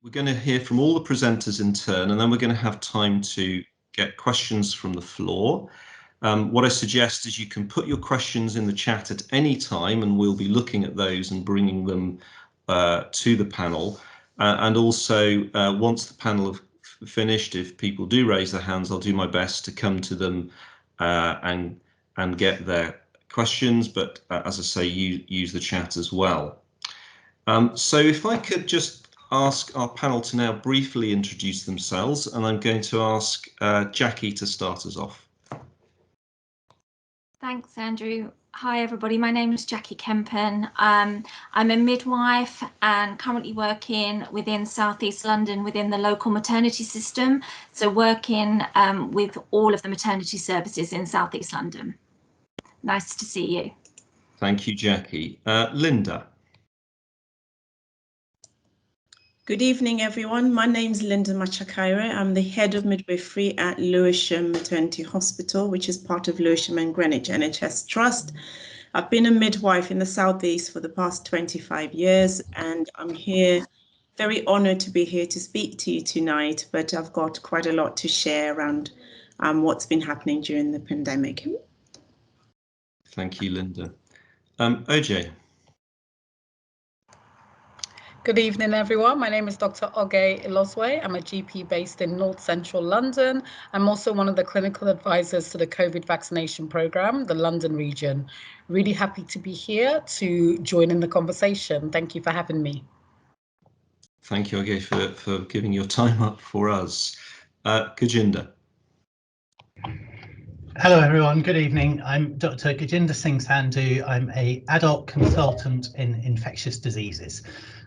We're going to hear from all the presenters in turn, and then we're going to have time to get questions from the floor. What I suggest is you can put your questions in the chat at any time, and we'll be looking at those and bringing them to the panel. And also, once the panel have finished, if people do raise their hands, I'll do my best to come to them and get their questions. But as I say, use the chat as well. So if I could just ask our panel to now briefly introduce themselves, and I'm going to ask Jackie to start us off. Thanks, Andrew. Hi, everybody. My name is Jackie Kempen. I'm a midwife and currently working within South East London within the local maternity system. So working with all of the maternity services in South East London. Nice to see you. Thank you, Jackie. Linda. Good evening, everyone. My name is Linda Machakaire. I'm the head of midwifery at Lewisham Maternity Hospital, which is part of Lewisham and Greenwich NHS Trust. I've been a midwife in the Southeast for the past 25 years, and I'm here very honoured to be here to speak to you tonight, but I've got quite a lot to share around what's been happening during the pandemic. Thank you, Linda. OJ. Good evening, everyone. My name is Dr. Oge Iloswe. I'm a GP based in North Central London. I'm also one of the clinical advisors to the COVID vaccination programme, the London region. Really happy to be here to join in the conversation. Thank you for having me. Thank you, Oge, for giving your time up for us. Gajinder. Hello, everyone. Good evening. I'm Dr. Gajinder Singh Sandhu. I'm an adult consultant in infectious diseases.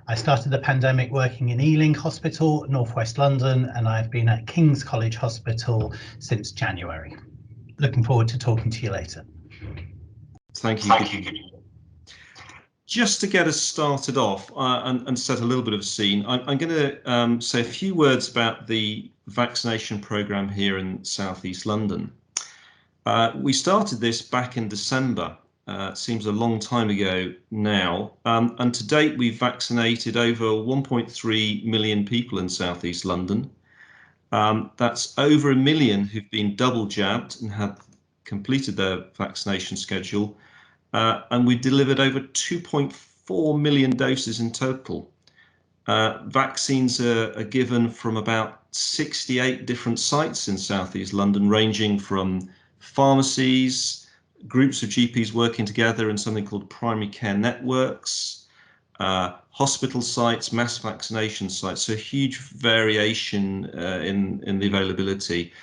I started the pandemic working in Ealing Hospital, Northwest London, and I've been at King's College Hospital since January. Looking forward to talking to you later. Thank you. Just to get us started off and set a little bit of a scene, I'm going to say a few words about the vaccination programme here in South East London. We started this back in December. It seems a long time ago now, and to date we've vaccinated over 1.3 million people in South East London. That's over 1 million who've been double jabbed and have completed their vaccination schedule, and we delivered over 2.4 million doses in total. Vaccines are given from about 68 different sites in South East London, ranging from pharmacies, groups of GPs working together in something called primary care networks, hospital sites, mass vaccination sites, so huge variation in the availability.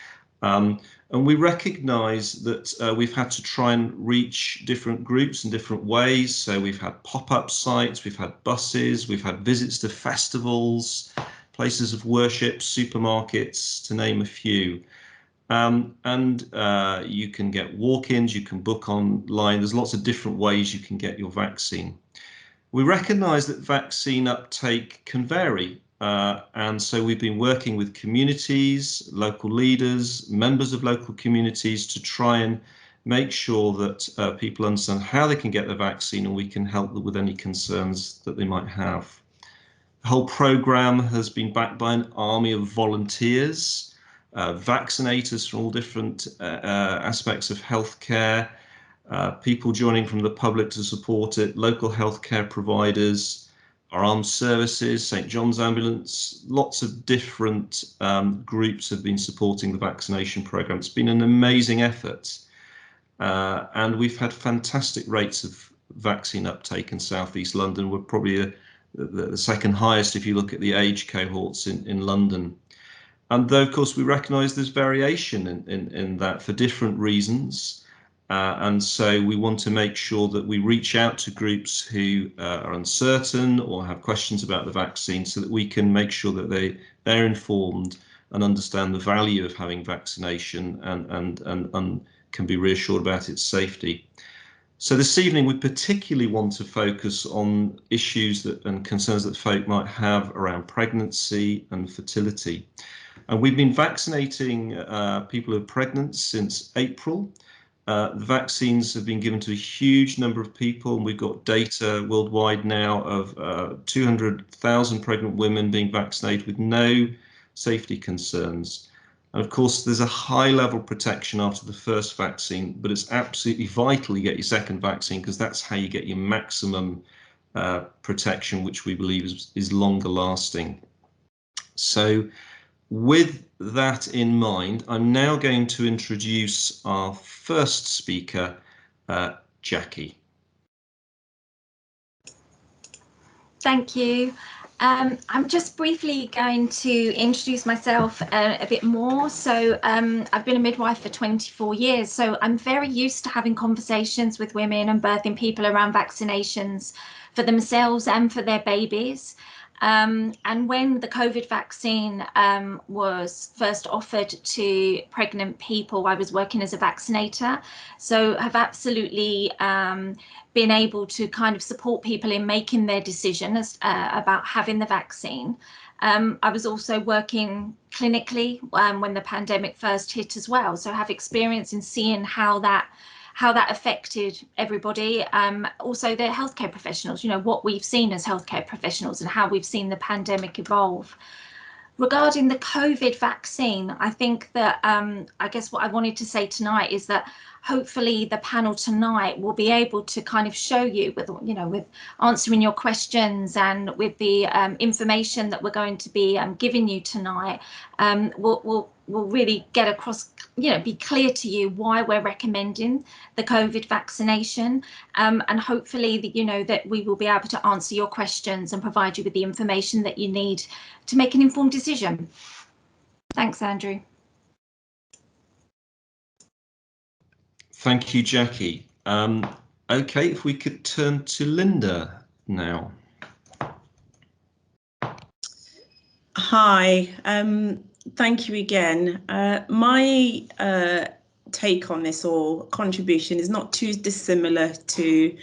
And we recognise that we've had to try and reach different groups in different ways. So we've had pop-up sites, we've had buses, we've had visits to festivals, places of worship, supermarkets, to name a few. You can get walk-ins, you can book online. There's lots of different ways you can get your vaccine. We recognise that vaccine uptake can vary, and so we've been working with communities, local leaders, members of local communities to try and make sure that people understand how they can get the vaccine, and we can help them with any concerns that they might have. The whole programme has been backed by an army of volunteers, vaccinators from all different aspects of healthcare, people joining from the public to support it, local healthcare providers, our armed services, St John's Ambulance, lots of different groups have been supporting the vaccination programme. It's been an amazing effort, and we've had fantastic rates of vaccine uptake in South East London. We're probably the second highest if you look at the age cohorts in London. And though, of course, we recognise there's variation in that for different reasons. And so we want to make sure that we reach out to groups who are uncertain or have questions about the vaccine so that we can make sure that they're informed and understand the value of having vaccination and can be reassured about its safety. So this evening, we particularly want to focus on issues and concerns that folk might have around pregnancy and fertility. And we've been vaccinating people who are pregnant since April. The vaccines have been given to a huge number of people, and we've got data worldwide now of 200,000 pregnant women being vaccinated with no safety concerns. And of course, there's a high level of protection after the first vaccine, but it's absolutely vital you get your second vaccine, because that's how you get your maximum protection, which we believe is longer lasting. So with that in mind, I'm now going to introduce our first speaker, Jackie. Thank you. I'm just briefly going to introduce myself a bit more. So I've been a midwife for 24 years, so I'm very used to having conversations with women and birthing people around vaccinations for themselves and for their babies. And when the COVID vaccine was first offered to pregnant people, I was working as a vaccinator, so have absolutely been able to kind of support people in making their decision about having the vaccine. I was also working clinically when the pandemic first hit as well, so have experience in seeing how that affected everybody. Also the healthcare professionals, you know, what we've seen as healthcare professionals and how we've seen the pandemic evolve. Regarding the COVID vaccine, I think that I guess what I wanted to say tonight is that hopefully the panel tonight will be able to kind of show you with, you know, with answering your questions and with the information that we're going to be giving you tonight, will really get across, you know, be clear to you why we're recommending the COVID vaccination, and hopefully, you know, that we will be able to answer your questions and provide you with the information that you need to make an informed decision. Thanks, Andrew. Thank you, Jackie. Okay, if we could turn to Linda now. Hi, thank you again. My take on this, or contribution, is not too dissimilar to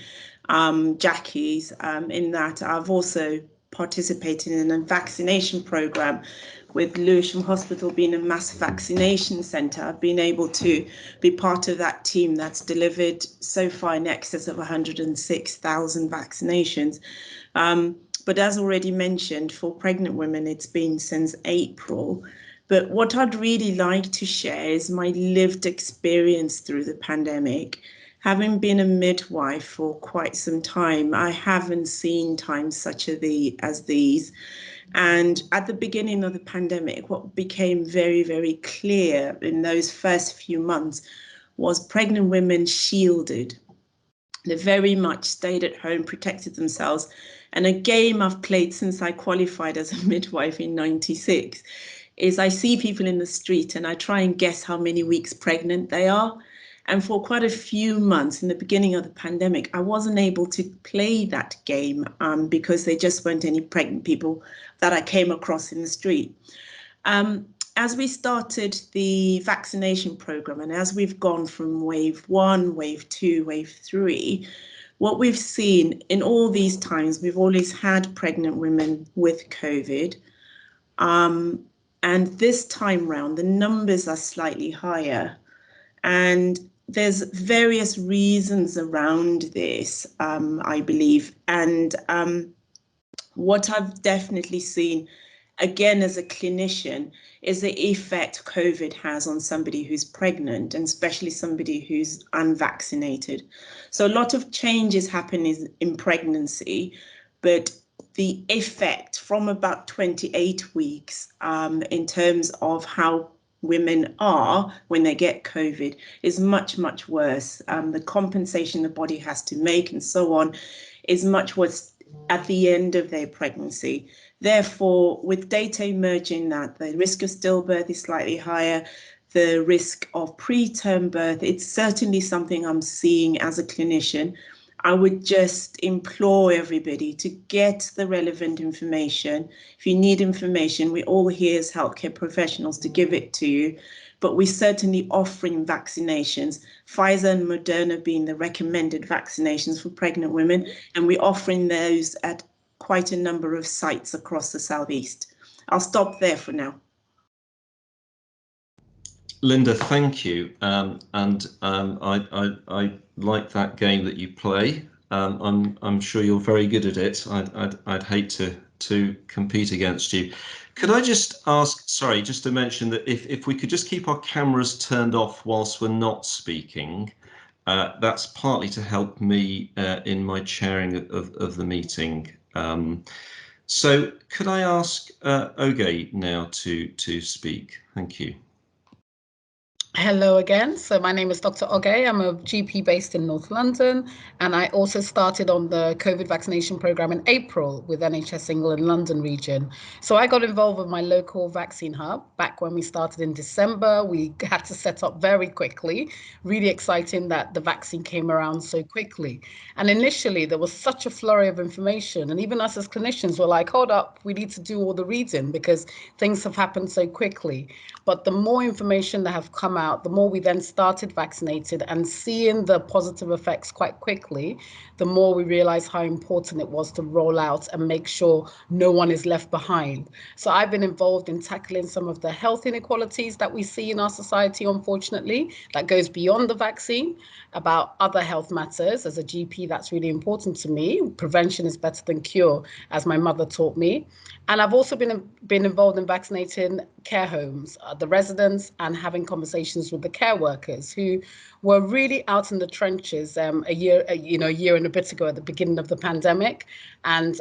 Jackie's, in that I've also participated in a vaccination program with Lewisham Hospital being a mass vaccination centre. I've been able to be part of that team that's delivered so far in excess of 106,000 vaccinations. But as already mentioned, for pregnant women, it's been since April. But what I'd really like to share is my lived experience through the pandemic. Having been a midwife for quite some time, I haven't seen times such as these. And at the beginning of the pandemic, what became very, very clear in those first few months was pregnant women shielded. They very much stayed at home, protected themselves. And a game I've played since I qualified as a midwife in '96 is I see people in the street and I try and guess how many weeks pregnant they are. And for quite a few months in the beginning of the pandemic, I wasn't able to play that game because there just weren't any pregnant people that I came across in the street. As we started the vaccination program, and as we've gone from wave 1, wave 2, wave 3, what we've seen in all these times, we've always had pregnant women with COVID. And this time round, the numbers are slightly higher. And there's various reasons around this, I believe. And what I've definitely seen, again, as a clinician, is the effect COVID has on somebody who's pregnant, and especially somebody who's unvaccinated. So a lot of changes happen in pregnancy, but the effect from about 28 weeks in terms of how women are when they get COVID is much, much worse. The compensation the body has to make and so on is much worse at the end of their pregnancy. Therefore, with data emerging that the risk of stillbirth is slightly higher, the risk of preterm birth, it's certainly something I'm seeing as a clinician. I would just implore everybody to get the relevant information. If you need information, we're all here as healthcare professionals to give it to you, but we're certainly offering vaccinations, Pfizer and Moderna being the recommended vaccinations for pregnant women, and we're offering those at quite a number of sites across the Southeast. I'll stop there for now. Linda, thank you. I like that game that you play. I'm sure you're very good at it. I'd hate to compete against you. Could I just ask, sorry, just to mention that if we could just keep our cameras turned off whilst we're not speaking, that's partly to help me in my chairing of the meeting. So could I ask Oge now to speak? Thank you. Hello again. So my name is Dr. Oge. I'm a GP based in North London, and I also started on the COVID vaccination program in April with NHS England London region. So I got involved with my local vaccine hub back when we started in December. We had to set up very quickly. Really exciting that the vaccine came around so quickly. And initially there was such a flurry of information, and even us as clinicians were like, hold up, we need to do all the reading because things have happened so quickly. But the more information that have come out, the more we then started Vaccinated and seeing the positive effects quite quickly, the more we realized how important it was to roll out and make sure no one is left behind. So I've been involved in tackling some of the health inequalities that we see in our society, unfortunately, that goes beyond the vaccine, about other health matters. As a GP, that's really important to me. Prevention is better than cure, as my mother taught me. And I've also been involved in vaccinating care homes, the residents, and having conversations with the care workers who were really out in the trenches a year and a bit ago at the beginning of the pandemic, and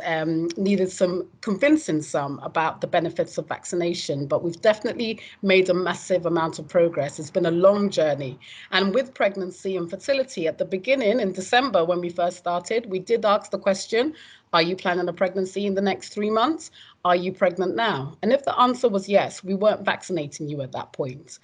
needed some convincing some about the benefits of vaccination. But we've definitely made a massive amount of progress. It's been a long journey. And with pregnancy and fertility, at the beginning in December, when we first started, we did ask the question, are you planning a pregnancy in the next 3 months? Are you pregnant now? And if the answer was yes, we weren't vaccinating you at that point.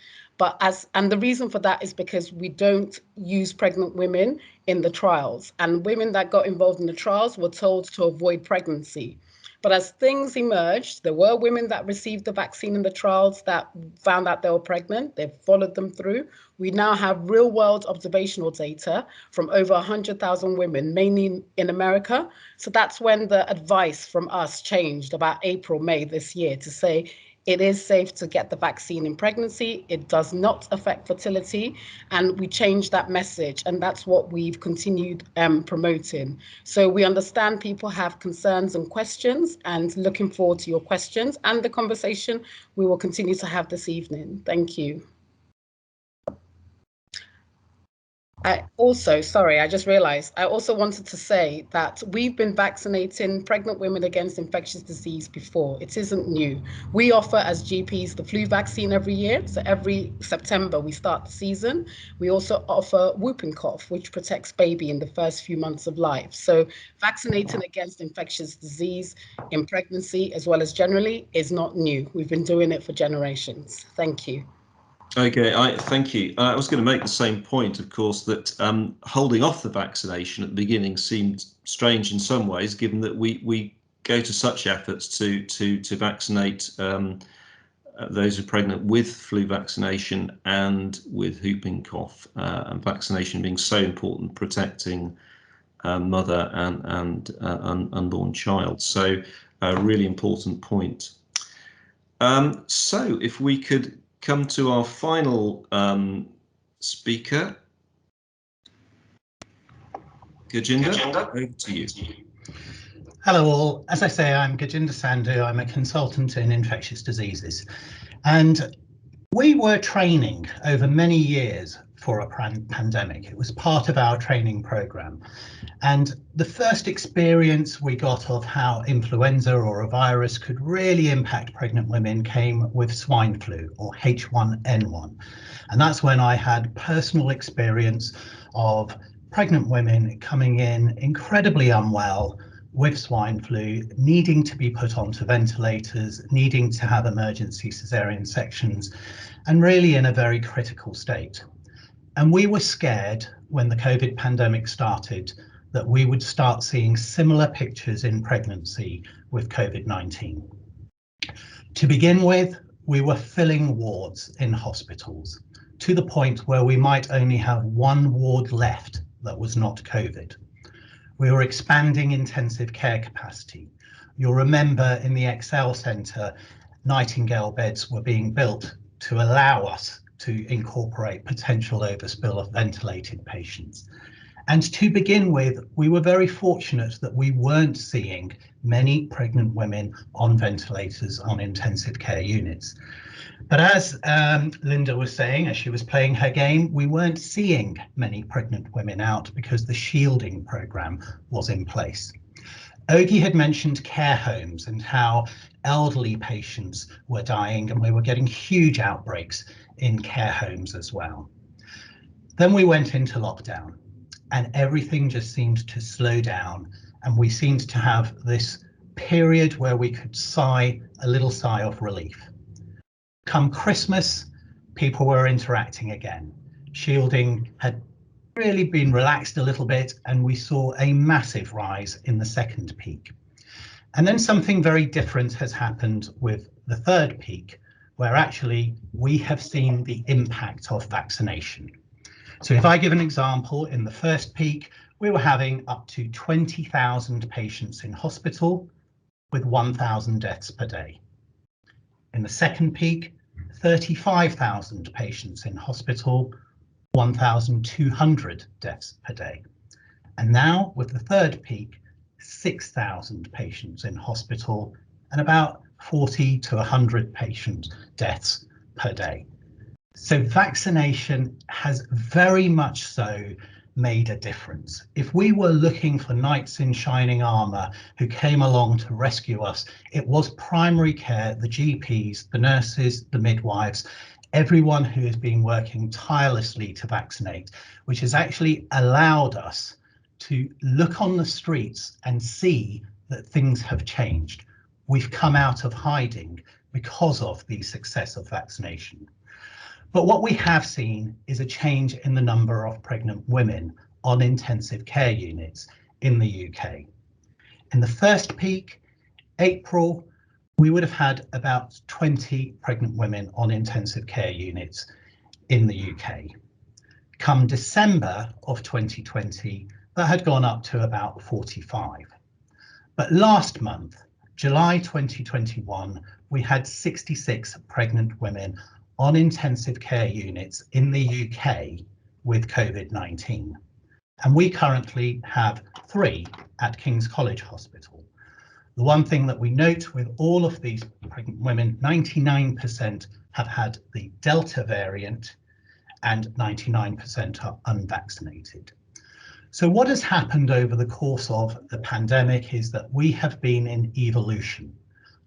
And the reason for that is because we don't use pregnant women in the trials, and women that got involved in the trials were told to avoid pregnancy. But as things emerged, there were women that received the vaccine in the trials that found out they were pregnant. They've followed them through. We now have real world observational data from over 100,000 women, mainly in America. So that's when the advice from us changed about April, May this year to say, it is safe to get the vaccine in pregnancy. It does not affect fertility. And we changed that message. And that's what we've continued promoting. So we understand people have concerns and questions, and looking forward to your questions and the conversation we will continue to have this evening. Thank you. I just realized, I also wanted to say that we've been vaccinating pregnant women against infectious disease before. It isn't new. We offer as GPs the flu vaccine every year. So every September we start the season. We also offer whooping cough, which protects baby in the first few months of life. So vaccinating against infectious disease in pregnancy, as well as generally, is not new. We've been doing it for generations. Thank you. Okay, thank you. I was going to make the same point, of course, that holding off the vaccination at the beginning seemed strange in some ways, given that we go to such efforts to vaccinate those who are pregnant with flu vaccination and with whooping cough, and vaccination being so important, protecting mother and unborn child. So a really important point. So if we could come to our final speaker. Gajinder, over to you. Hello all. As I say, I'm Gajinder Sandhu. I'm a consultant in infectious diseases. And we were training over many years for a pandemic. It was part of our training program. And the first experience we got of how influenza or a virus could really impact pregnant women came with swine flu, or H1N1. And that's when I had personal experience of pregnant women coming in incredibly unwell with swine flu, needing to be put onto ventilators, needing to have emergency cesarean sections, and really in a very critical state. And we were scared when the COVID pandemic started that we would start seeing similar pictures in pregnancy with COVID-19. To begin with, we were filling wards in hospitals to the point where we might only have one ward left that was not COVID. We were expanding intensive care capacity. You'll remember in the Excel Centre, Nightingale beds were being built to allow us to incorporate potential overspill of ventilated patients. And to begin with, we were very fortunate that we weren't seeing many pregnant women on ventilators on intensive care units. But as Linda was saying, as she was playing her game, we weren't seeing many pregnant women out because the shielding programme was in place. Ogie had mentioned care homes and how elderly patients were dying, and we were getting huge outbreaks in care homes as well. Then we went into lockdown and everything just seemed to slow down, and we seemed to have this period where we could sigh a little sigh of relief. Come Christmas, people were interacting again. Shielding had really been relaxed a little bit, and we saw a massive rise in the second peak. And then something very different has happened with the third peak, where actually we have seen the impact of vaccination. So if I give an example, in the first peak, we were having up to 20,000 patients in hospital with 1,000 deaths per day. In the second peak, 35,000 patients in hospital, 1,200 deaths per day. And now with the third peak, 6,000 patients in hospital and about 40 to 100 patient deaths per day. So vaccination has very much so made a difference. If we were looking for knights in shining armour who came along to rescue us, it was primary care, the GPs, the nurses, the midwives, everyone who has been working tirelessly to vaccinate, which has actually allowed us to look on the streets and see that things have changed. We've come out of hiding because of the success of vaccination. But what we have seen is a change in the number of pregnant women on intensive care units in the UK. In the first peak, April, we would have had about 20 pregnant women on intensive care units in the UK. Come December of 2020, that had gone up to about 45. But last month, July 2021, we had 66 pregnant women on intensive care units in the UK with COVID-19. And we currently have 3 at King's College Hospital. The one thing that we note with all of these pregnant women, 99% have had the Delta variant and 99% are unvaccinated. So what has happened over the course of the pandemic is that we have been in evolution.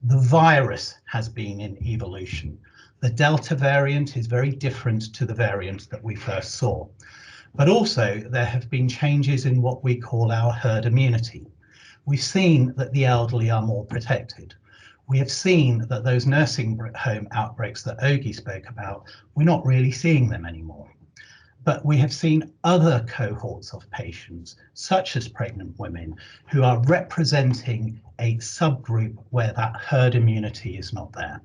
The virus has been in evolution. The Delta variant is very different to the variant that we first saw. But also there have been changes in what we call our herd immunity. We've seen that the elderly are more protected. We have seen that those nursing home outbreaks that Ogie spoke about, we're not really seeing them anymore. But we have seen other cohorts of patients, such as pregnant women, who are representing a subgroup where that herd immunity is not there.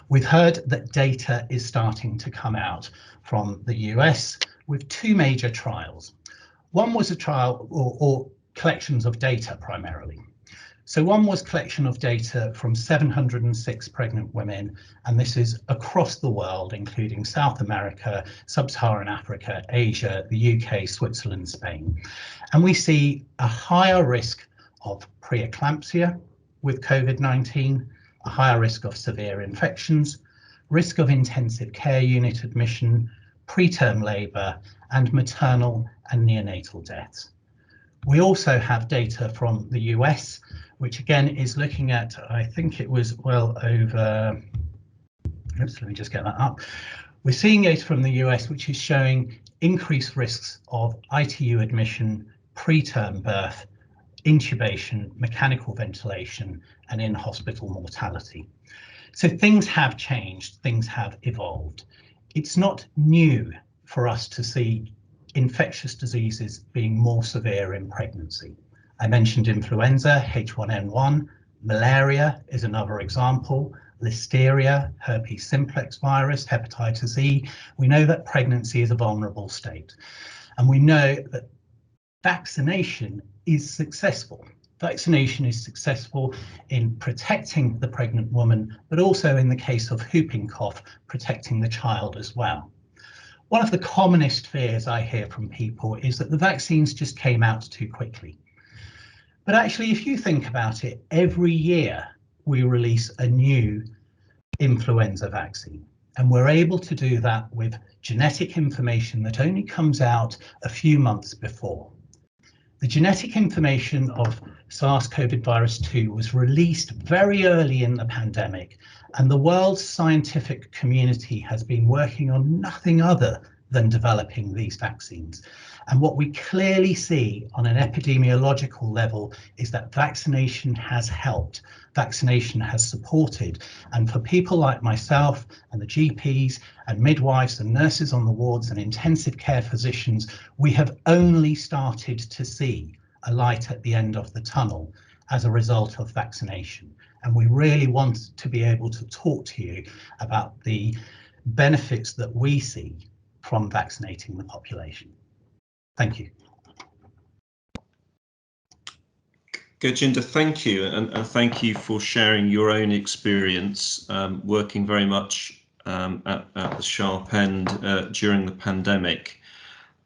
We've heard that data is starting to come out from the US with 2 major trials. One was a trial or collections of data primarily. So one was collection of data from 706 pregnant women, and this is across the world, including South America, Sub-Saharan Africa, Asia, the UK, Switzerland, Spain. And we see a higher risk of preeclampsia with COVID-19, a higher risk of severe infections, risk of intensive care unit admission, preterm labour, and maternal and neonatal deaths. We also have data from the US, which again is looking at, I think it was well over, oops, let me just get that up. We're seeing data from the US, which is showing increased risks of ITU admission, preterm birth, intubation, mechanical ventilation, and in-hospital mortality. So things have changed, things have evolved. It's not new for us to see infectious diseases being more severe in pregnancy. I mentioned influenza, H1N1, malaria is another example, listeria, herpes simplex virus, hepatitis E. We know that pregnancy is a vulnerable state, and we know that vaccination is successful. Vaccination is successful in protecting the pregnant woman, but also in the case of whooping cough, protecting the child as well. One of the commonest fears I hear from people is that the vaccines just came out too quickly. But actually, if you think about it, every year we release a new influenza vaccine, and we're able to do that with genetic information that only comes out a few months before. The genetic information of SARS-CoV-2 was released very early in the pandemic, and the world's scientific community has been working on nothing other than developing these vaccines. And what we clearly see on an epidemiological level is that vaccination has helped, vaccination has supported. And for people like myself and the GPs and midwives and nurses on the wards and intensive care physicians, we have only started to see a light at the end of the tunnel as a result of vaccination. And we really want to be able to talk to you about the benefits that we see from vaccinating the population. Thank you. Gurjinder, thank you, and thank you for sharing your own experience working very much at the sharp end during the pandemic.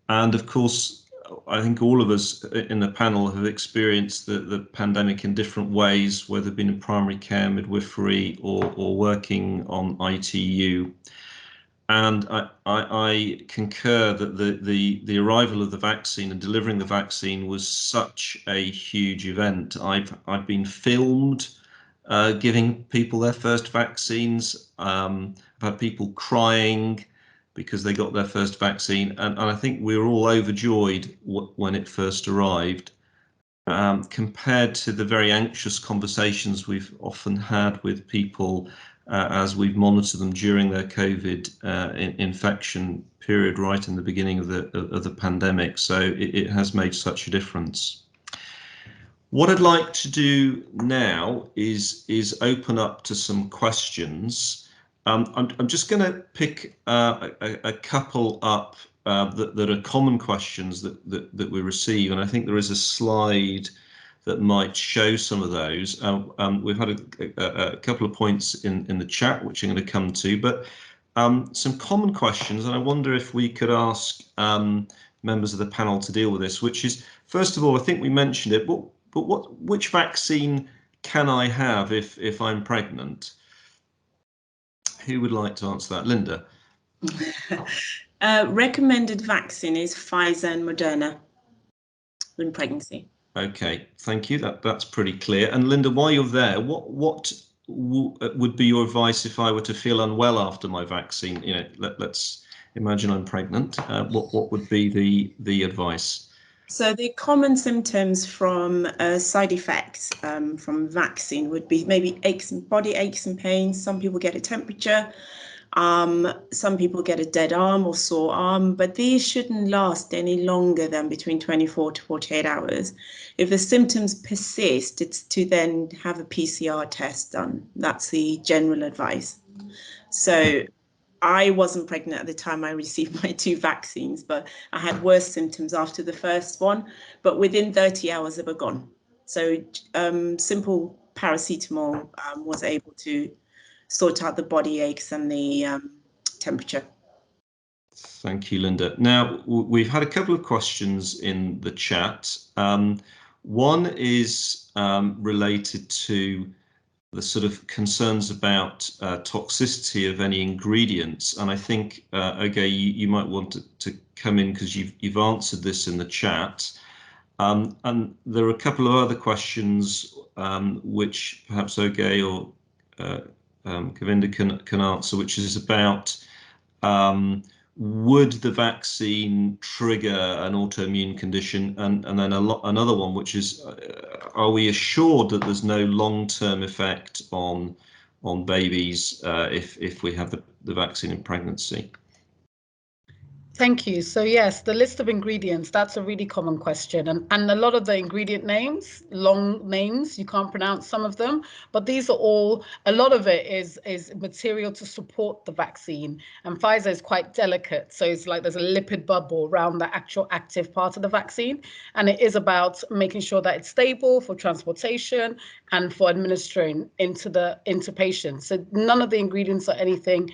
And of course, I think all of us in the panel have experienced the pandemic in different ways, whether been in primary care, midwifery, or working on ITU. And I concur that the arrival of the vaccine and delivering the vaccine was such a huge event. I've been filmed giving people their first vaccines. I've had people crying because they got their first vaccine, and I think we were all overjoyed when it first arrived, compared to the very anxious conversations we've often had with people as we've monitored them during their COVID infection period right in the beginning of the pandemic. So it has made such a difference. What I'd like to do now is open up to some questions. I'm just going to pick a couple up that are common questions that we receive, and I think there is a slide that might show some of those. We've had a couple of points in the chat, which I'm going to come to, but some common questions, and I wonder if we could ask members of the panel to deal with this, which is, first of all, I think we mentioned it, but which vaccine can I have if I'm pregnant? Who would like to answer that? Linda? Recommended vaccine is Pfizer and Moderna in pregnancy. Okay, thank you. That's pretty clear. And Linda, while you're there, what would be your advice if I were to feel unwell after my vaccine? You know, let's imagine I'm pregnant. What would be the advice? So the common symptoms from side effects from vaccine would be maybe body aches and pains. Some people get a temperature. Some people get a dead arm or sore arm, but these shouldn't last any longer than between 24 to 48 hours. If the symptoms persist, it's to then have a PCR test done. That's the general advice. So I wasn't pregnant at the time I received my 2 vaccines, but I had worse symptoms after the first one, but within 30 hours they were gone. So simple paracetamol was able to sort out the body aches and the temperature. Thank you, Linda. Now, we've had a couple of questions in the chat. One is related to the sort of concerns about toxicity of any ingredients, and I think okay, you might want to come in because you've answered this in the chat, and there are a couple of other questions which perhaps Oge or Govinda can answer, which is about would the vaccine trigger an autoimmune condition, and then another one which is are we assured that there's no long-term effect on babies if we have the vaccine in pregnancy? Thank you. So yes, the list of ingredients, that's a really common question. And a lot of the ingredient names, long names, you can't pronounce some of them, but these are all, a lot of it is material to support the vaccine. And Pfizer is quite delicate. So it's like there's a lipid bubble around the actual active part of the vaccine. And it is about making sure that it's stable for transportation and for administering into patients. So none of the ingredients are anything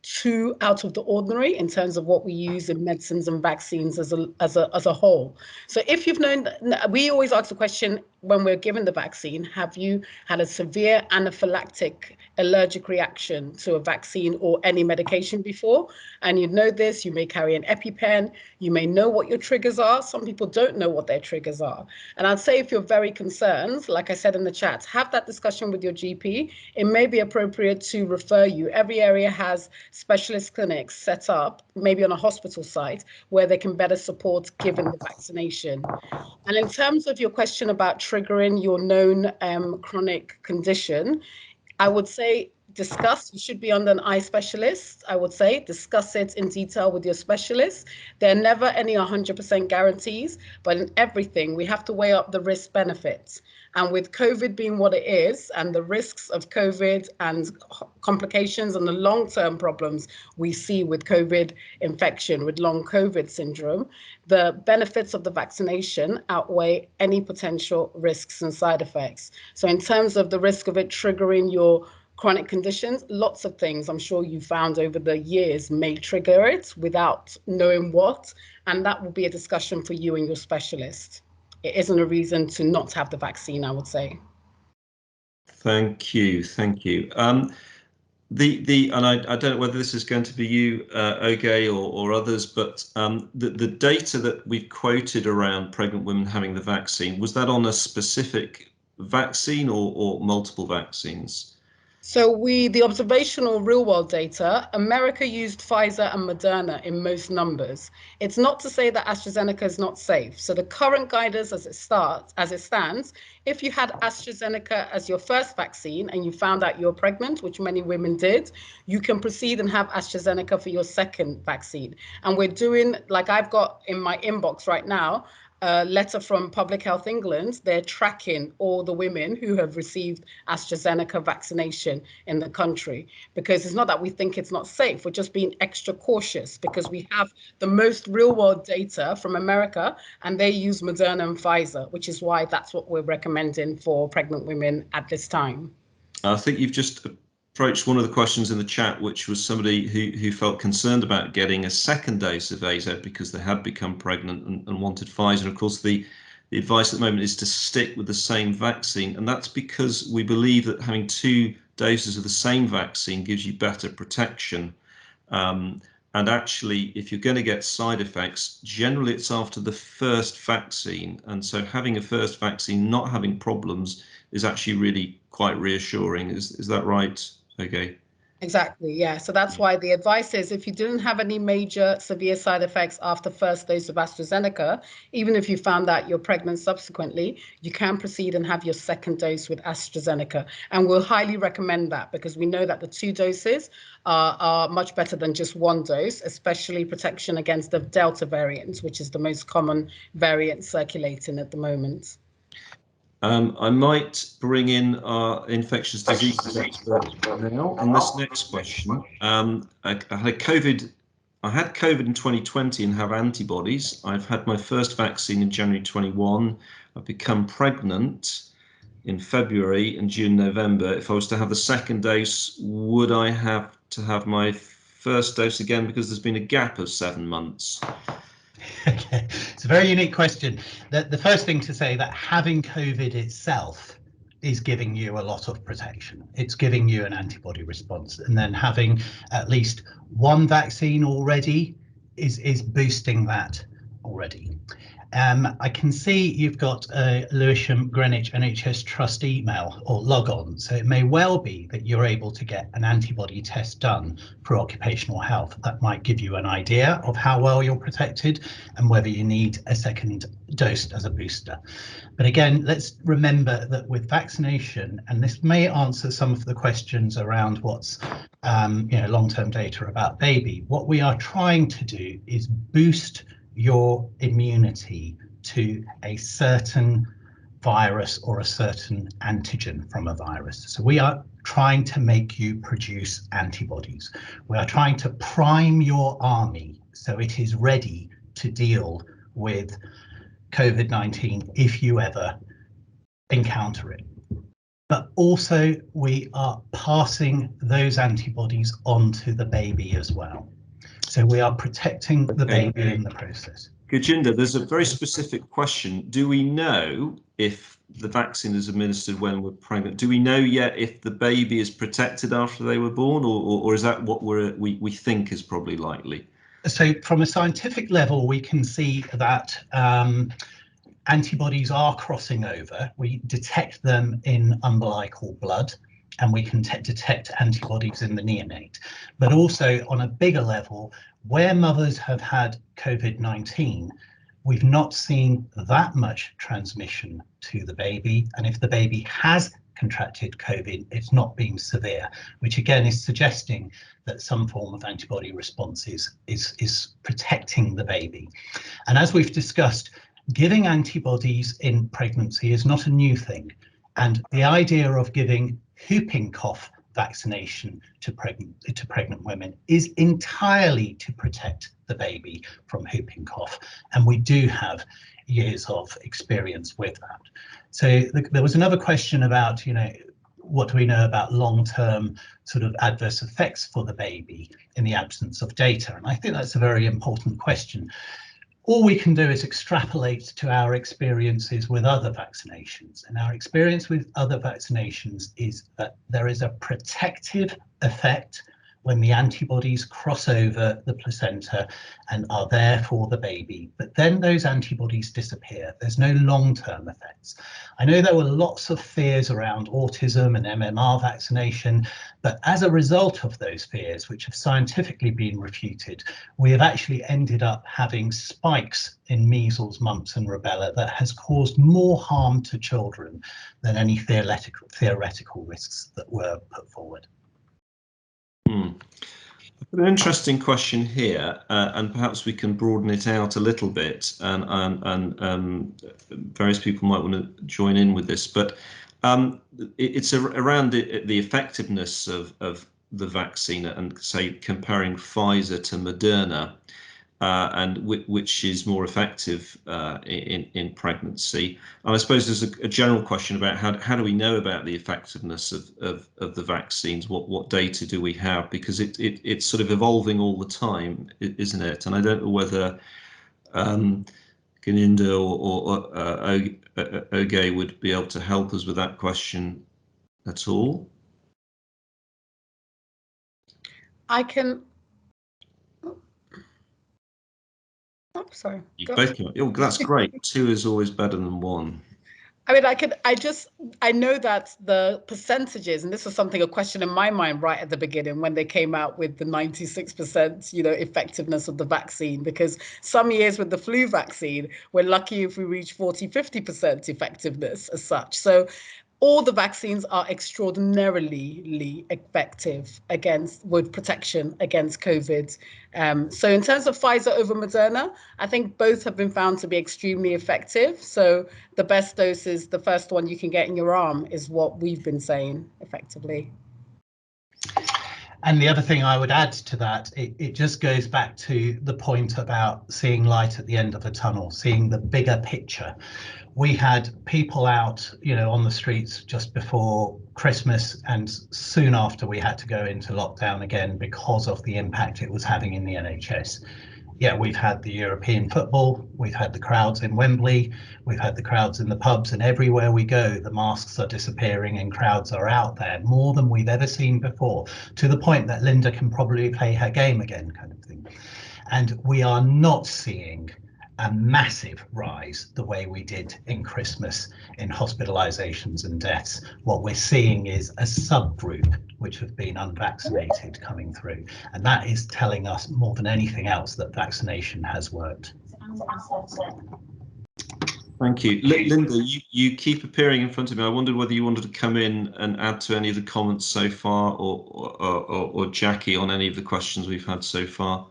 too out of the ordinary in terms of what we use in medicines and vaccines as a whole. So if you've known, we always ask the question when we're given the vaccine, have you had a severe anaphylactic allergic reaction to a vaccine or any medication before? And you know this, you may carry an EpiPen, you may know what your triggers are. Some people don't know what their triggers are. And I'd say if you're very concerned, like I said in the chat, have that discussion with your GP. It may be appropriate to refer you. Every area has specialist clinics set up, maybe on a hospital site, where they can better support given the vaccination. And in terms of your question about triggering your known chronic condition, I would say discuss, you should be under an eye specialist, I would say, discuss it in detail with your specialist. There are never any 100% guarantees, but in everything, we have to weigh up the risk benefits. And with COVID being what it is, and the risks of COVID and complications and the long-term problems we see with COVID infection, with long COVID syndrome, the benefits of the vaccination outweigh any potential risks and side effects. So in terms of the risk of it triggering your chronic conditions, lots of things I'm sure you found over the years may trigger it without knowing what, and that will be a discussion for you and your specialist. It isn't a reason to not have the vaccine, I would say. Thank you, thank you. And I don't know whether this is going to be you, Oge, or others, but the data that we've quoted around pregnant women having the vaccine, was that on a specific vaccine or multiple vaccines? So the observational real world data, America used Pfizer and Moderna in most numbers. It's not to say that AstraZeneca is not safe. So the current guidance as it stands, if you had AstraZeneca as your first vaccine and you found out you're pregnant, which many women did, you can proceed and have AstraZeneca for your second vaccine. And we're doing, like I've got in my inbox right now, a letter from Public Health England. They're tracking all the women who have received AstraZeneca vaccination in the country, because it's not that we think it's not safe, we're just being extra cautious because we have the most real world data from America and they use Moderna and Pfizer, which is why that's what we're recommending for pregnant women at this time. I think you've just approached one of the questions in the chat, which was somebody who felt concerned about getting a second dose of AZ because they had become pregnant and wanted Pfizer. And of course, the advice at the moment is to stick with the same vaccine. And that's because we believe that having 2 doses of the same vaccine gives you better protection. And actually, if you're going to get side effects, generally it's after the first vaccine. And so having a first vaccine, not having problems, is actually really quite reassuring. Is that right? Okay. Exactly, yeah. So that's why the advice is if you didn't have any major severe side effects after first dose of AstraZeneca, even if you found out you're pregnant subsequently, you can proceed and have your second dose with AstraZeneca. And we'll highly recommend that because we know that the 2 doses are much better than just 1 dose, especially protection against the Delta variant, which is the most common variant circulating at the moment. I might bring in our infectious diseases expert now on this next question. I had COVID in 2020 and have antibodies. I've had my first vaccine in January 21. I've become pregnant in February and June, November. If I was to have the second dose, would I have to have my first dose again because there's been a gap of 7 months? Okay, it's a very unique question. The first thing to say that having COVID itself is giving you a lot of protection. It's giving you an antibody response, and then having at least 1 vaccine already is boosting that already. I can see you've got a Lewisham Greenwich NHS Trust email or log on, so it may well be that you're able to get an antibody test done for occupational health. That might give you an idea of how well you're protected and whether you need a second dose as a booster. But again, let's remember that with vaccination, and this may answer some of the questions around what's long-term data about baby. What we are trying to do is boost your immunity to a certain virus or a certain antigen from a virus. So we are trying to make you produce antibodies. We are trying to prime your army so it is ready to deal with COVID-19 if you ever encounter it. But also we are passing those antibodies onto the baby as well. So we are protecting the baby in the process. Gajinder, there's a very specific question. Do we know if the vaccine is administered when we're pregnant? Do we know yet if the baby is protected after they were born, or is that what we think is probably likely? So from a scientific level, we can see that antibodies are crossing over. We detect them in umbilical blood, and we can detect antibodies in the neonate. But also on a bigger level, where mothers have had COVID-19, we've not seen that much transmission to the baby. And if the baby has contracted COVID, it's not been severe, which again is suggesting that some form of antibody response is protecting the baby. And as we've discussed, giving antibodies in pregnancy is not a new thing. And the idea of giving whooping cough vaccination to pregnant women is entirely to protect the baby from whooping cough. And we do have years of experience with that. So there was another question about, what do we know about long-term sort of adverse effects for the baby in the absence of data? And I think that's a very important question. All we can do is extrapolate to our experiences with other vaccinations. And our experience with other vaccinations is that there is a protective effect when the antibodies cross over the placenta and are there for the baby. But then those antibodies disappear. There's no long-term effects. I know there were lots of fears around autism and MMR vaccination, but as a result of those fears, which have scientifically been refuted, we have actually ended up having spikes in measles, mumps and rubella that has caused more harm to children than any theoretical risks that were put forward. An interesting question here, and perhaps we can broaden it out a little bit, and various people might want to join in with this, but it's around the effectiveness of the vaccine, and say comparing Pfizer to Moderna, and which is more effective in pregnancy. And I suppose there's a general question about how do we know about the effectiveness of the vaccines? What data do we have? Because it's sort of evolving all the time, isn't it? And I don't know whether Ganinda or Oge would be able to help us with that question at all. I can. Oh, sorry. You both can. Oh, that's great. 2 is always better than 1. I mean, I know that the percentages, and this was a question in my mind right at the beginning when they came out with the 96%, effectiveness of the vaccine, because some years with the flu vaccine, we're lucky if we reach 40-50% effectiveness as such. So all the vaccines are extraordinarily effective with protection against COVID. So in terms of Pfizer over Moderna, I think both have been found to be extremely effective. So the best dose is the first one you can get in your arm, is what we've been saying effectively. And the other thing I would add to that, it just goes back to the point about seeing light at the end of the tunnel, seeing the bigger picture. We had people out, on the streets just before Christmas, and soon after we had to go into lockdown again because of the impact it was having in the NHS. Yeah, we've had the European football, we've had the crowds in Wembley, we've had the crowds in the pubs, and everywhere we go, the masks are disappearing and crowds are out there more than we've ever seen before, to the point that Linda can probably play her game again, kind of thing. And we are not seeing a massive rise the way we did in Christmas in hospitalizations and deaths. What we're seeing is a subgroup which have been unvaccinated coming through, and that is telling us more than anything else that vaccination has worked. Thank you. Linda, you keep appearing in front of me. I wondered whether you wanted to come in and add to any of the comments so far, or Jackie on any of the questions we've had so far.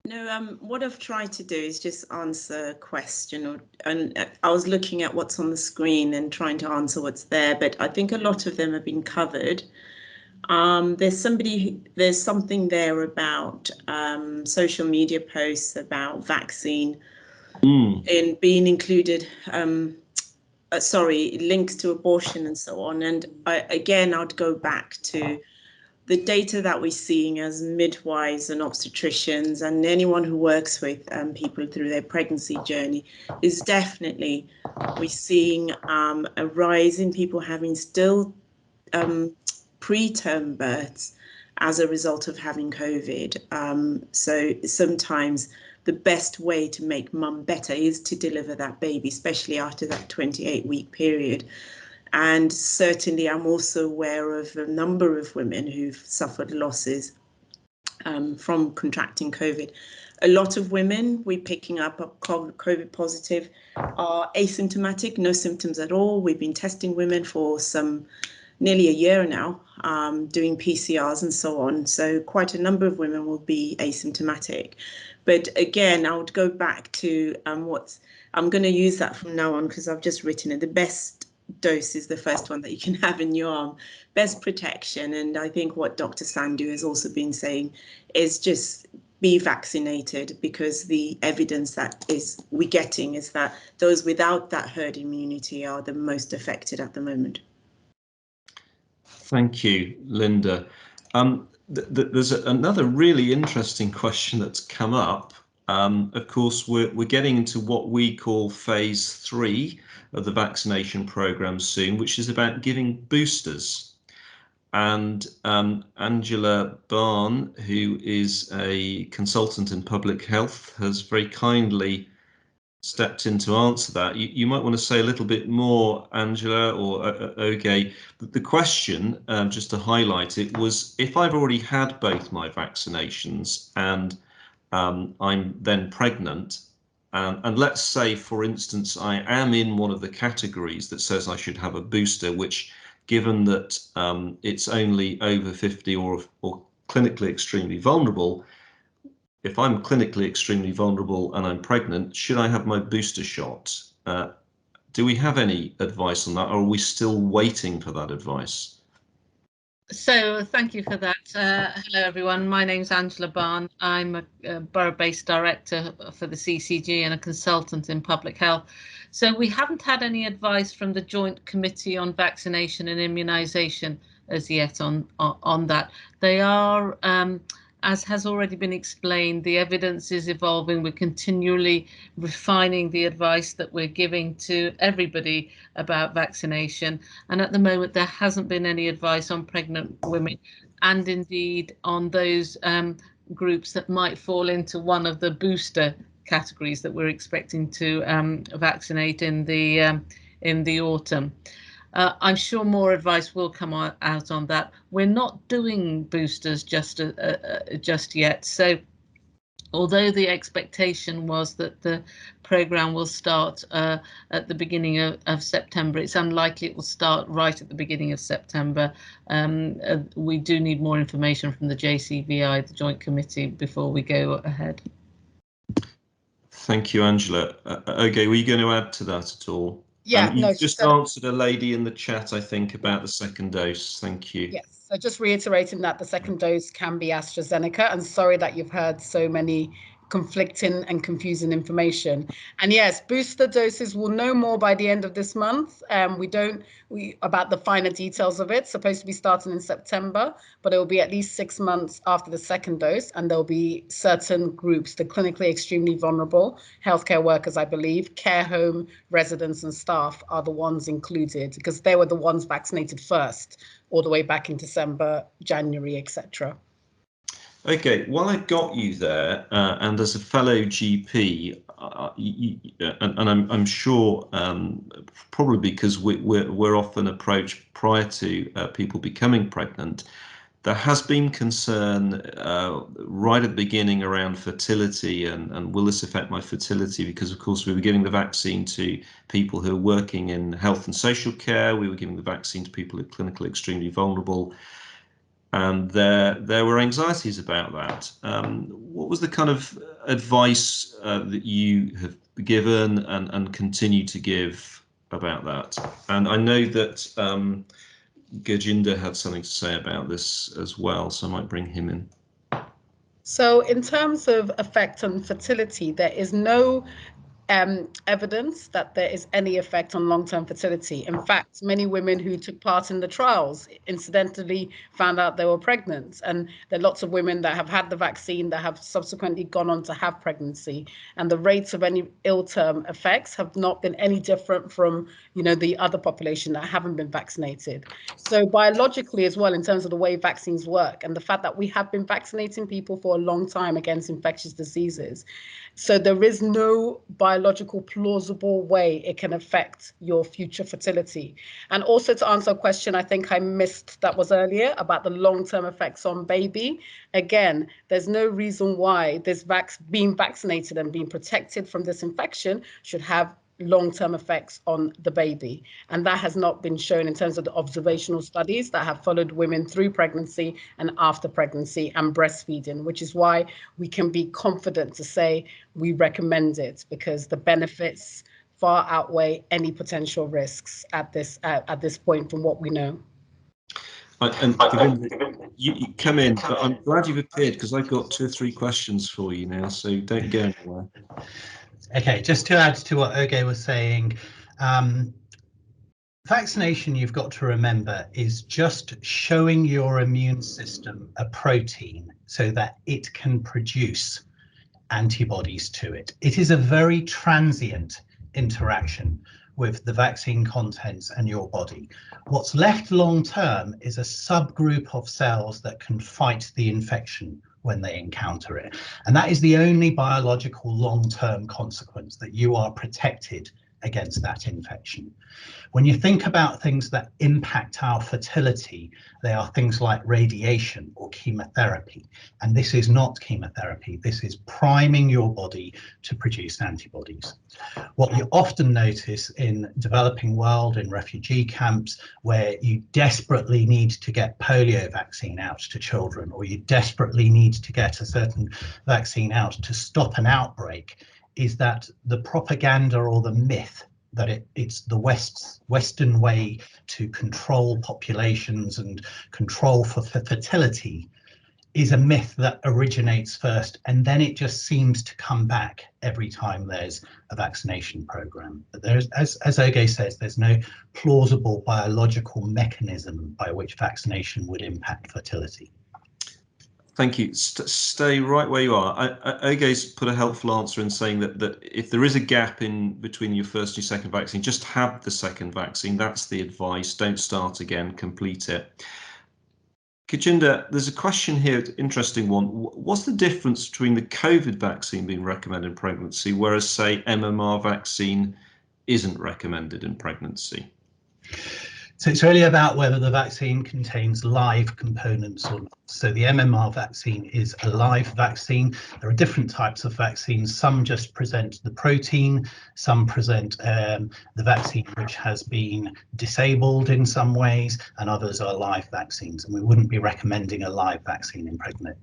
No, what I've tried to do is just answer a question, and I was looking at what's on the screen and trying to answer what's there, but I think a lot of them have been covered. There's something there about social media posts about vaccine in being included, links to abortion and so on. And I'd go back to the data that we're seeing as midwives and obstetricians and anyone who works with people through their pregnancy journey is definitely, we're seeing a rise in people having still preterm births as a result of having COVID. So sometimes the best way to make mum better is to deliver that baby, especially after that 28-week period. And certainly I'm also aware of a number of women who've suffered losses from contracting COVID. A lot of women we're picking up COVID positive are asymptomatic, no symptoms at all. We've been testing women for nearly a year now, doing PCRs and so on. So quite a number of women will be asymptomatic. But again, I would go back to I'm going to use that from now on because I've just written it. The best dose is the first one that you can have in your arm, best protection. And I think what Dr. Sandhu has also been saying is just be vaccinated, because the evidence that we're getting is that those without that herd immunity are the most affected at the moment. Thank you, Linda. There's another really interesting question that's come up. Of course, we're getting into what we call phase 3 of the vaccination program soon, which is about giving boosters. And Angela Barn, who is a consultant in public health, has very kindly stepped in to answer that. You might want to say a little bit more, Angela or Oge. The question, just to highlight it, was if I've already had both my vaccinations and I'm then pregnant, and let's say, for instance, I am in one of the categories that says I should have a booster, which, given that it's only over 50 or clinically extremely vulnerable, if I'm clinically extremely vulnerable and I'm pregnant, should I have my booster shot? Do we have any advice on that, or are we still waiting for that advice? So thank you for that. Hello everyone, my name's Angela Barn. I'm a borough-based director for the CCG and a consultant in public health. So we haven't had any advice from the Joint Committee on Vaccination and Immunisation as yet on that. They are, as has already been explained, the evidence is evolving. We're continually refining the advice that we're giving to everybody about vaccination. And at the moment, there hasn't been any advice on pregnant women, and indeed on those groups that might fall into one of the booster categories that we're expecting to vaccinate in the autumn. I'm sure more advice will come out on that. We're not doing boosters just yet. So although the expectation was that the programme will start at the beginning of September, it's unlikely it will start right at the beginning of September. We do need more information from the JCVI, the Joint Committee, before we go ahead. Thank you, Angela. Okay, were you going to add to that at all? Yeah, you just answered a lady in the chat, I think, about the second dose. Thank you. Yes, so just reiterating that the second dose can be AstraZeneca, and sorry that you've heard so many conflicting and confusing information. And yes, booster doses, we'll know more by the end of this month. About the finer details of it. It's supposed to be starting in September, but it will be at least 6 months after the second dose, and there'll be certain groups, the clinically extremely vulnerable, healthcare workers, I believe, care home residents and staff are the ones included, because they were the ones vaccinated first, all the way back in December, January, etc. Okay, while I got you there, and as a fellow GP, and I'm sure, probably because we're often approached prior to people becoming pregnant, There has been concern right at the beginning around fertility and will this affect my fertility, because of course we were giving the vaccine to people who are working in health and social care, we were giving the vaccine to people who are clinically extremely vulnerable, and there were anxieties about that. What was the kind of advice that you have given and continue to give about that? And I know that Gurjinder had something to say about this as well, so I might bring him in. So in terms of effect on fertility, there is no evidence that there is any effect on long-term fertility. In fact, many women who took part in the trials incidentally found out they were pregnant, and there are lots of women that have had the vaccine that have subsequently gone on to have pregnancy, and the rates of any ill-term effects have not been any different from, you know, the other population that haven't been vaccinated. So biologically as well, in terms of the way vaccines work and the fact that we have been vaccinating people for a long time against infectious diseases, so there is no biological plausible way it can affect your future fertility. And also, to answer a question I think I missed that was earlier about the long-term effects on baby, again, there's no reason why this being vaccinated and being protected from this infection should have long-term effects on the baby. And that has not been shown in terms of the observational studies that have followed women through pregnancy and after pregnancy and breastfeeding, which is why we can be confident to say we recommend it, because the benefits far outweigh any potential risks at this point from what we know. And you come in, but I'm glad you've appeared because I've got 2 or 3 questions for you now, so don't go anywhere. Okay, just to add to what Oge was saying, vaccination, you've got to remember, is just showing your immune system a protein so that it can produce antibodies to it. It is a very transient interaction with the vaccine contents and your body. What's left long term is a subgroup of cells that can fight the infection when they encounter it. And that is the only biological long-term consequence, that you are protected against that infection. When you think about things that impact our fertility, they are things like radiation or chemotherapy. And this is not chemotherapy. This is priming your body to produce antibodies. What you often notice in developing world, in refugee camps, where you desperately need to get polio vaccine out to children, or you desperately need to get a certain vaccine out to stop an outbreak, is that the propaganda or the myth that it's the Western way to control populations and control for fertility is a myth that originates first, and then it just seems to come back every time there's a vaccination program. But there's, as Oge says, there's no plausible biological mechanism by which vaccination would impact fertility. Thank you. Stay right where you are. Oge's put a helpful answer in saying that if there is a gap in between your first and your second vaccine, just have the second vaccine. That's the advice. Don't start again, complete it. Gurjinder, there's a question here, interesting one. What's the difference between the COVID vaccine being recommended in pregnancy, whereas, say, MMR vaccine isn't recommended in pregnancy? So it's really about whether the vaccine contains live components or not. So the MMR vaccine is a live vaccine. There are different types of vaccines. Some just present the protein, some present the vaccine which has been disabled in some ways, and others are live vaccines. And we wouldn't be recommending a live vaccine in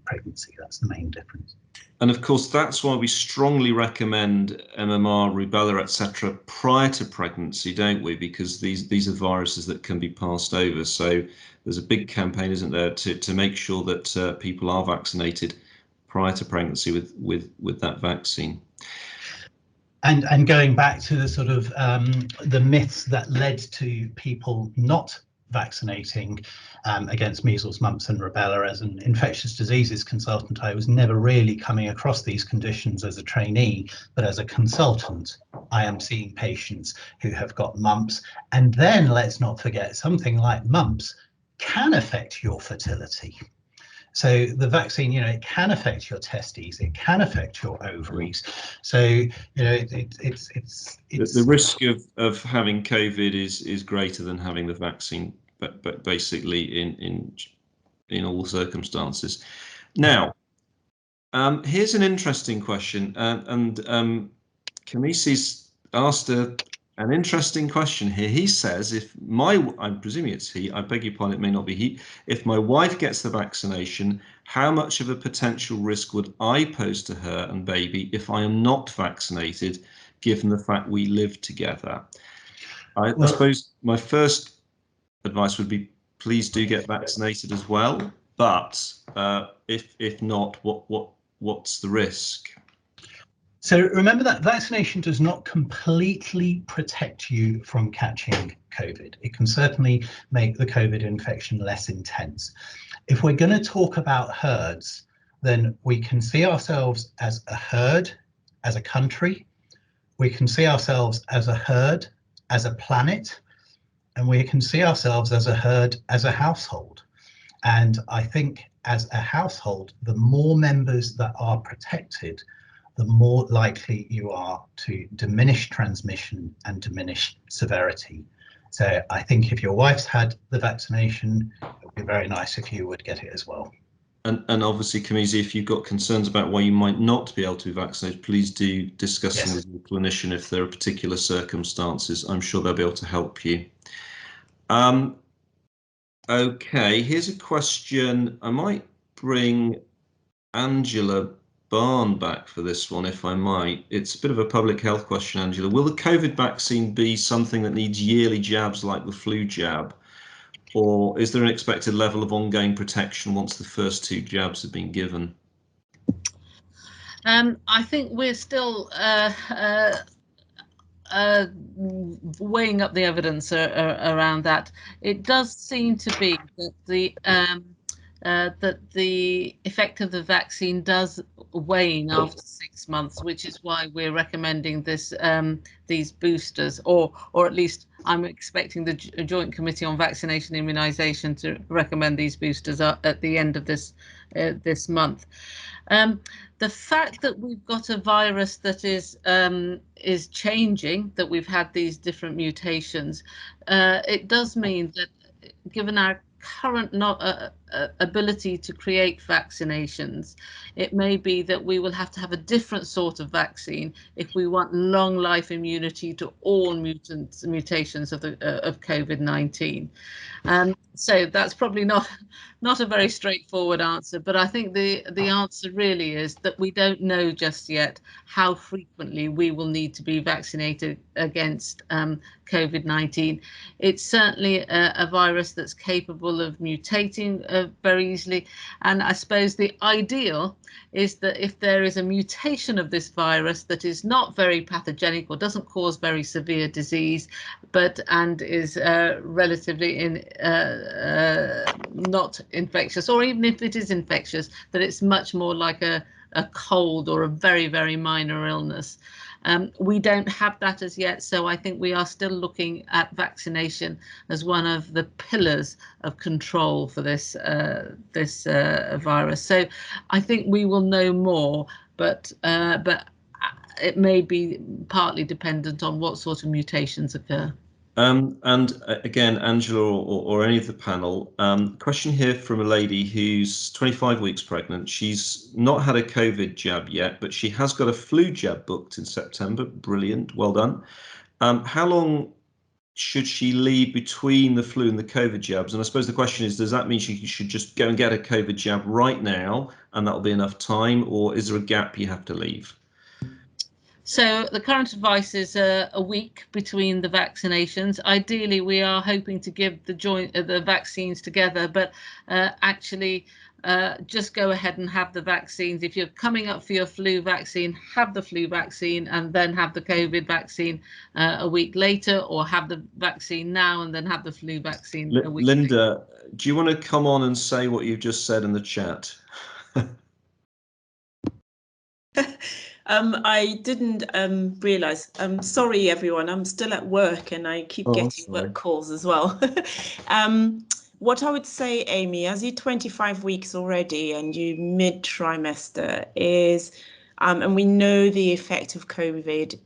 pregnancy. That's the main difference. And of course, that's why we strongly recommend MMR, rubella, etc. prior to pregnancy, don't we? Because these are viruses that can be passed over. So there's a big campaign, isn't there, to make sure that people are vaccinated prior to pregnancy with that vaccine. And going back to the sort of the myths that led to people not vaccinating against measles, mumps and rubella. As an infectious diseases consultant, I was never really coming across these conditions as a trainee, but as a consultant, I am seeing patients who have got mumps. And then let's not forget, something like mumps can affect your fertility. So the vaccine, you know, it can affect your testes, it can affect your ovaries. So, you know, it's the risk of having COVID is greater than having the vaccine, but basically in in all circumstances. Now, here's an interesting question, and Kamisi's asked an interesting question here. He says, I'm presuming it's he, I beg your pardon, it may not be he, if my wife gets the vaccination, how much of a potential risk would I pose to her and baby if I am not vaccinated, given the fact we live together? I suppose my first advice would be, please do get vaccinated as well. But if not, what's the risk? So remember that vaccination does not completely protect you from catching COVID. It can certainly make the COVID infection less intense. If we're going to talk about herds, then we can see ourselves as a herd, as a country. We can see ourselves as a herd, as a planet, and we can see ourselves as a herd, as a household. And I think as a household, the more members that are protected, the more likely you are to diminish transmission and diminish severity. So I think if your wife's had the vaccination, it would be very nice if you would get it as well. And obviously, Kamisi, if you've got concerns about why you might not be able to be vaccinated, please do discuss them with your clinician if there are particular circumstances. I'm sure they'll be able to help you. Okay, here's a question. I might bring Angela Barn back for this one, if I might. It's a bit of a public health question, Angela. Will the COVID vaccine be something that needs yearly jabs like the flu jab? Or is there an expected level of ongoing protection once the first 2 jabs have been given? I think we're still weighing up the evidence around that. It does seem to be that the effect of the vaccine does wane after 6 months, which is why we're recommending this these boosters, or at least I'm expecting the Joint Committee on Vaccination and Immunisation to recommend these boosters at the end of this month. The fact that we've got a virus that is changing, that we've had these different mutations, it does mean that given our current ability to create vaccinations, it may be that we will have to have a different sort of vaccine if we want long life immunity to all mutations of COVID-19. So that's probably not a very straightforward answer, but I think the answer really is that we don't know just yet how frequently we will need to be vaccinated against COVID-19. It's certainly a virus that's capable of mutating very easily, and I suppose the ideal is that if there is a mutation of this virus that is not very pathogenic or doesn't cause very severe disease, and is relatively not infectious, or even if it is infectious, that it's much more like a cold or a very, very minor illness. We don't have that as yet, so I think we are still looking at vaccination as one of the pillars of control for this virus. So I think we will know more, but it may be partly dependent on what sort of mutations occur. And again, Angela or any of the panel, question here from a lady who's 25 weeks pregnant. She's not had a COVID jab yet, but she has got a flu jab booked in September. Brilliant, well done. How long should she leave between the flu and the COVID jabs? And I suppose the question is, does that mean she should just go and get a COVID jab right now and that'll be enough time, or is there a gap you have to leave? So the current advice is a week between the vaccinations. Ideally, we are hoping to give the vaccines together, but actually just go ahead and have the vaccines. If you're coming up for your flu vaccine, have the flu vaccine and then have the COVID vaccine a week later, or have the vaccine now and then have the flu vaccine a week Linda, later. Do you want to come on and say what you've just said in the chat? I didn't realise. Sorry, everyone. I'm still at work and I keep getting work calls as well. What I would say, Amy, as you're 25 weeks already and you mid-trimester is, and we know the effect of COVID,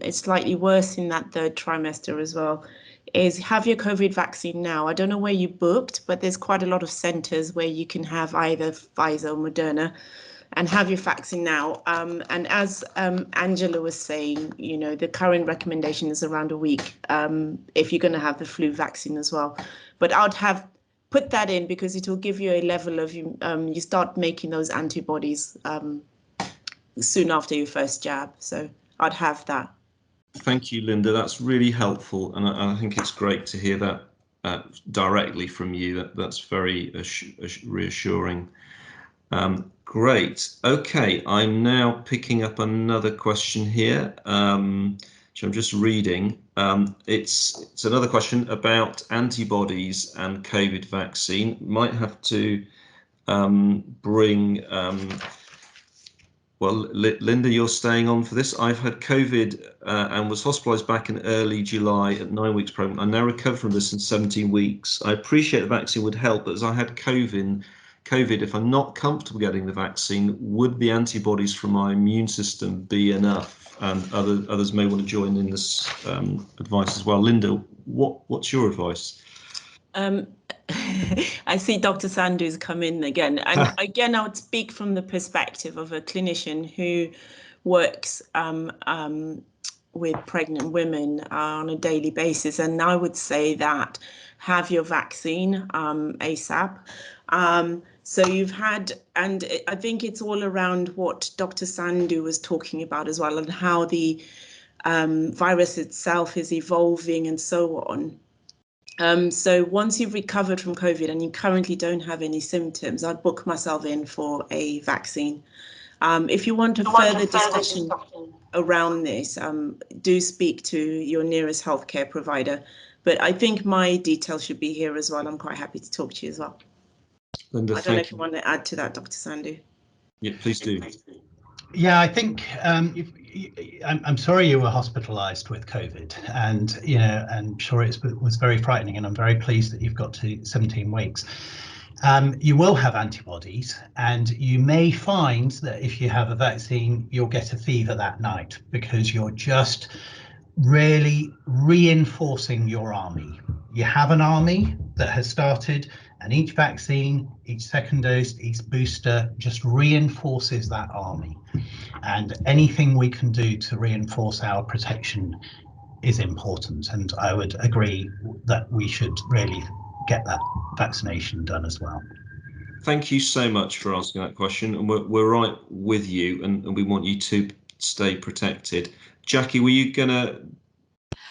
it's slightly worse in that 3rd trimester as well, is have your COVID vaccine now. I don't know where you booked, but there's quite a lot of centres where you can have either Pfizer or Moderna and have your vaccine now. And as Angela was saying, you know, the current recommendation is around a week if you're going to have the flu vaccine as well. But I'd have put that in because it will give you a level of, you start making those antibodies soon after your first jab. So I'd have that. Thank you, Linda. That's really helpful, and I think it's great to hear that directly from you. That's very reassuring. Great. Okay, I'm now picking up another question here, which I'm just reading. It's another question about antibodies and COVID vaccine. Might have to bring. Well, Linda, you're staying on for this. I've had COVID and was hospitalised back in early July at 9 weeks pregnant. I now recovered from this in 17 weeks. I appreciate the vaccine would help, but as I had COVID, if I'm not comfortable getting the vaccine, would the antibodies from my immune system be enough? And others may want to join in this advice as well. Linda, what's your advice? I see Dr. Sandhu's come in again. And again, I would speak from the perspective of a clinician who works with pregnant women on a daily basis. And I would say that have your vaccine ASAP. So you've had, and I think it's all around what Dr. Sandhu was talking about as well, and how the virus itself is evolving and so on. So once you've recovered from COVID and you currently don't have any symptoms, I'd book myself in for a vaccine. If you want a further discussion around this, do speak to your nearest healthcare provider. But I think my details should be here as well. I'm quite happy to talk to you as well. Linda, I don't know if you want to add to that, Dr. Sandhu. Yeah, please do. Yeah, I think I'm sorry you were hospitalised with COVID, and you know, I'm sure it was very frightening, and I'm very pleased that you've got to 17 weeks. You will have antibodies, and you may find that if you have a vaccine, you'll get a fever that night because you're just really reinforcing your army. You have an army that has started, and each vaccine, each second dose, each booster just reinforces that army. And anything we can do to reinforce our protection is important. And I would agree that we should really get that vaccination done as well. Thank you so much for asking that question. And we're right with you, and we want you to stay protected. Jackie, were you going to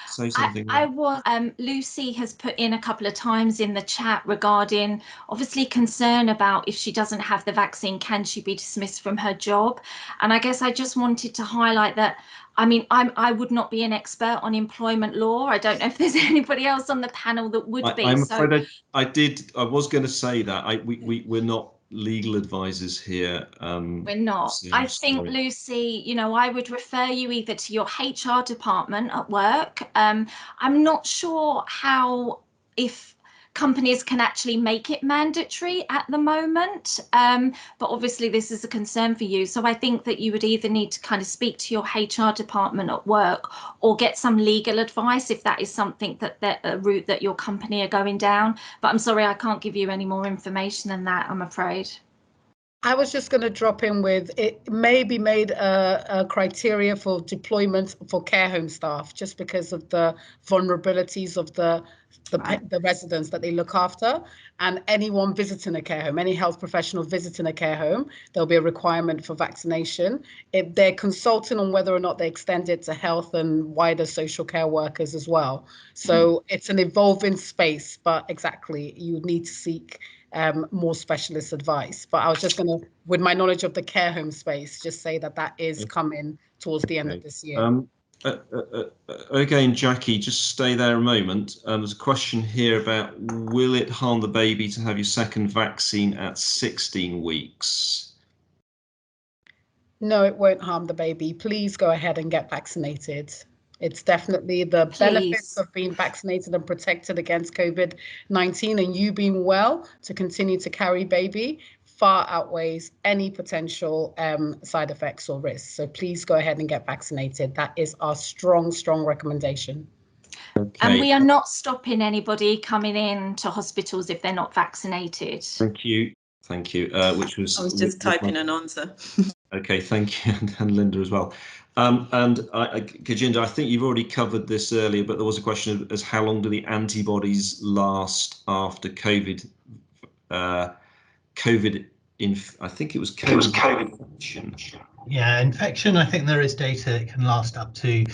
say something? I was. Lucy has put in a couple of times in the chat regarding obviously concern about if she doesn't have the vaccine, can she be dismissed from her job? And I guess I just wanted to highlight that. I mean, I would not be an expert on employment law. I don't know if there's anybody else on the panel that would be. I'm afraid I was going to say that we're not legal advisors here. We're not. So I think, Lucy, you know, I would refer you either to your HR department at work. I'm not sure if companies can actually make it mandatory at the moment, but obviously this is a concern for you. So I think that you would either need to kind of speak to your HR department at work or get some legal advice if that is something that a route that your company are going down. But I'm sorry, I can't give you any more information than that, I'm afraid. I was just going to drop in with it may be made a criteria for deployment for care home staff, just because of the vulnerabilities of the residents that they look after, and anyone visiting a care home, any health professional visiting a care home, there'll be a requirement for vaccination. If they're consulting on whether or not they extend it to health and wider social care workers as well. So it's an evolving space, but exactly, you need to seek more specialist advice. But I was just going to, with my knowledge of the care home space, just say that is coming towards the end of this year. Again, Jackie, just stay there a moment. There's a question here about, will it harm the baby to have your second vaccine at 16 weeks? No, it won't harm the baby. Please go ahead and get vaccinated. It's definitely the benefits of being vaccinated and protected against COVID-19 and you being well to continue to carry baby far outweighs any potential side effects or risks. So please go ahead and get vaccinated. That is our strong recommendation. Okay. And we are not stopping anybody coming in to hospitals if they're not vaccinated. Thank you. Thank you. Which was I was just typing an answer. Okay, thank you, and Linda as well. Kajinder, I think you've already covered this earlier, but there was a question as how long do the antibodies last after COVID? I think it was COVID infection. Yeah, infection, I think there is data it can last up to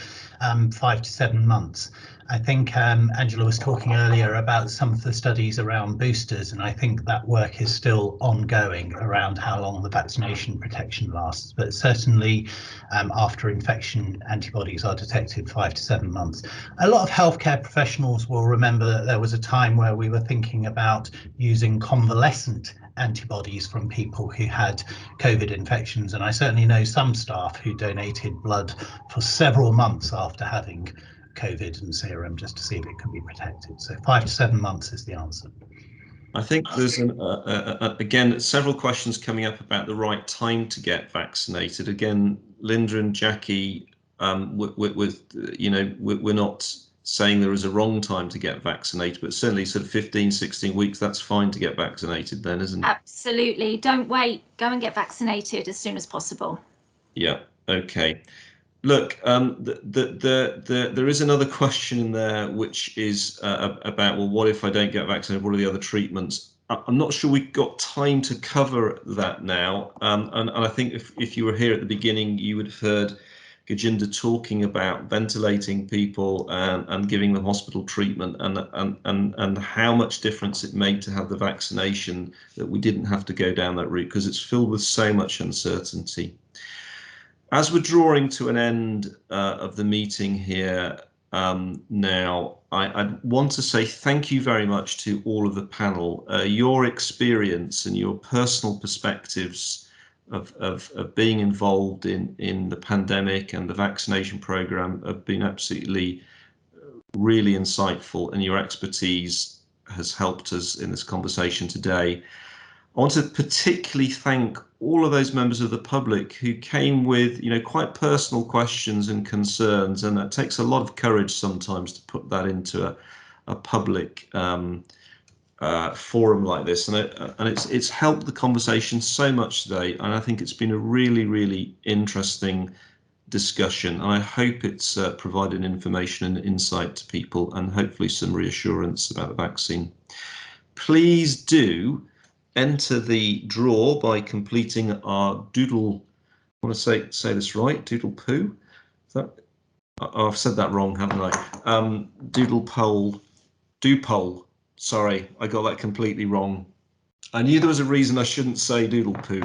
5 to 7 months. I think Angela was talking earlier about some of the studies around boosters, and I think that work is still ongoing around how long the vaccination protection lasts. But certainly after infection, antibodies are detected 5 to 7 months. A lot of healthcare professionals will remember that there was a time where we were thinking about using convalescent antibodies from people who had COVID infections, and I certainly know some staff who donated blood for several months after having COVID and serum just to see if it could be protected. So 5 to 7 months is the answer. I think there's again several questions coming up about the right time to get vaccinated. Again, Linda and Jackie, we're not saying there is a wrong time to get vaccinated, but certainly sort of 15, 16 weeks, that's fine to get vaccinated then, isn't it? Absolutely. Don't wait. Go and get vaccinated as soon as possible. Yeah, okay. Look, there is another question in there, which is about, well, what if I don't get vaccinated? What are the other treatments? I'm not sure we've got time to cover that now. And I think if you were here at the beginning, you would have heard Gajinder talking about ventilating people and giving them hospital treatment and how much difference it made to have the vaccination, that we didn't have to go down that route because it's filled with so much uncertainty. As we're drawing to an end of the meeting here now, I want to say thank you very much to all of the panel. Your experience and your personal perspectives of being involved in the pandemic and the vaccination program have been absolutely really insightful, and your expertise has helped us in this conversation today. I want to particularly thank all of those members of the public who came with, quite personal questions and concerns, and it takes a lot of courage sometimes to put that into a public forum like this, and it's helped the conversation so much today, and I think it's been a really, really interesting discussion, and I hope it's provided information and insight to people, and hopefully some reassurance about the vaccine. Please do enter the draw by completing our doodle. I want to say this right. Doodle poo. I've said that wrong, haven't I? Doodle poll. Do poll. Sorry, I got that completely wrong. I knew there was a reason I shouldn't say doodle poo.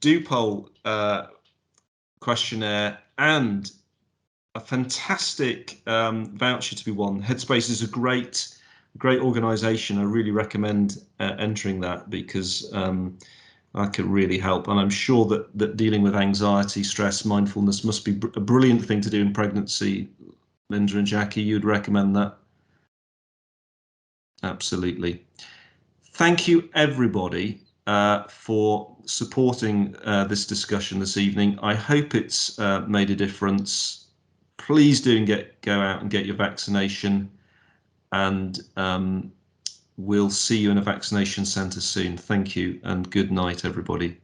Do poll questionnaire and a fantastic voucher to be won. Headspace is a great organisation. I really recommend entering that because that could really help. And I'm sure that dealing with anxiety, stress, mindfulness must be a brilliant thing to do in pregnancy. Linda and Jackie, you'd recommend that? Absolutely. Thank you, everybody, for supporting this discussion this evening. I hope it's made a difference. Please do go out and get your vaccination, and we'll see you in a vaccination centre soon. Thank you, and good night, everybody.